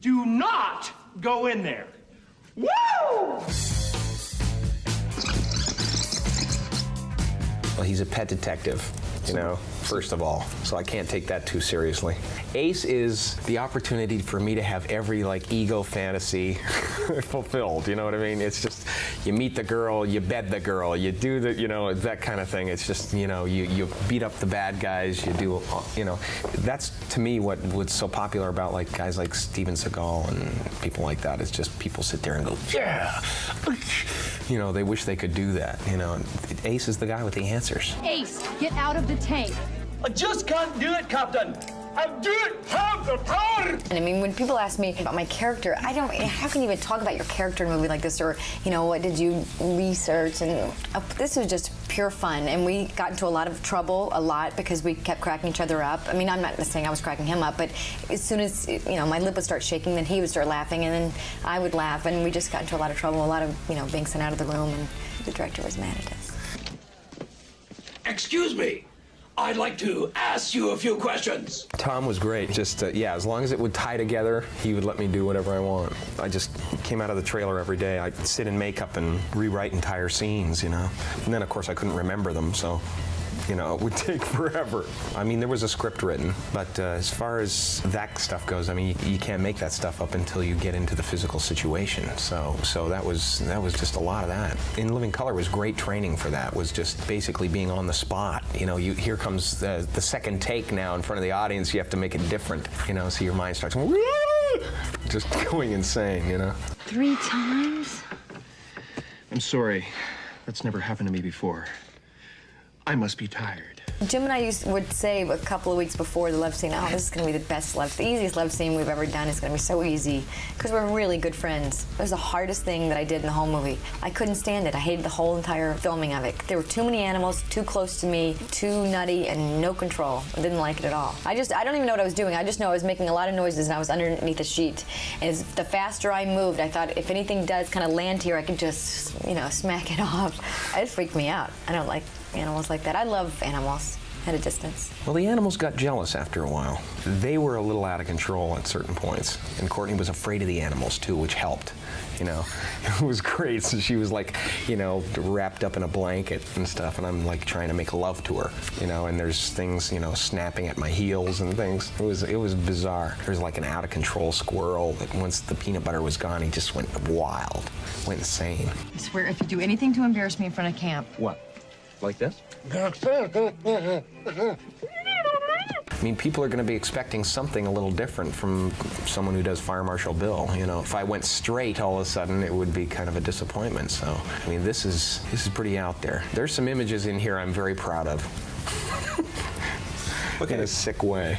Do not go in there. Woo! Well, he's a pet detective, you know, first of all, so I can't take that too seriously. Ace is the opportunity for me to have every, like, ego fantasy fulfilled, you know what I mean? It's just, you meet the girl, you bed the girl, you do the, you know, that kind of thing. It's just, you know, you beat up the bad guys, you do, you know, that's, to me, what's so popular about, like, guys like Steven Seagal and people like that. It's just people sit there and go, yeah! You know, they wish they could do that, you know. Ace is the guy with the answers. Ace, get out of the tank. I just can't do it, Captain. I do it have the power. And I mean, when people ask me about my character, how can you even talk about your character in a movie like this? Or, you know, what did you research? And this was just pure fun. And we got into a lot of trouble, because we kept cracking each other up. I mean, I'm not saying I was cracking him up, but as soon as, you know, my lip would start shaking, then he would start laughing, and then I would laugh. And we just got into a lot of trouble, a lot of, you know, being sent out of the room, and the director was mad at us. Excuse me. I'd like to ask you a few questions. Tom was great. Just, yeah, as long as it would tie together, he would let me do whatever I want. I just came out of the trailer every day. I'd sit in makeup and rewrite entire scenes, you know. And then, of course, I couldn't remember them, so, you know, it would take forever. I mean, there was a script written, but as far as that stuff goes, I mean, you can't make that stuff up until you get into the physical situation. So that was just a lot of that. In Living Color was great training for that. Was just basically being on the spot. You know, here comes the second take now in front of the audience. You have to make it different. You know, so your mind starts just going insane. You know. 3 times? I'm sorry. That's never happened to me before. I must be tired. Jim and I would say a couple of weeks before the love scene, oh, this is going to be the best the easiest love scene we've ever done. It's going to be so easy, because we're really good friends. It was the hardest thing that I did in the whole movie. I couldn't stand it. I hated the whole entire filming of it. There were too many animals, too close to me, too nutty, and no control. I didn't like it at all. I don't even know what I was doing. I just know I was making a lot of noises, and I was underneath a sheet. And the faster I moved, I thought if anything does kind of land here, I could just, you know, smack it off. It freaked me out. I don't like animals like that. I love animals at a distance. Well, the animals got jealous after a while. They were a little out of control at certain points, and Courtney was afraid of the animals too, which helped. You know, it was great. So she was like, you know, wrapped up in a blanket and stuff, and I'm like trying to make love to her, you know, and there's things, you know, snapping at my heels and things. It was bizarre. There was like an out of control squirrel that once the peanut butter was gone, he just went wild, went insane. I swear, if you do anything to embarrass me in front of camp. What? Like this? I mean, people are going to be expecting something a little different from someone who does Fire Marshal Bill. You know, if I went straight all of a sudden, it would be kind of a disappointment. So, I mean, this is pretty out there. There's some images in here I'm very proud of. In a sick way.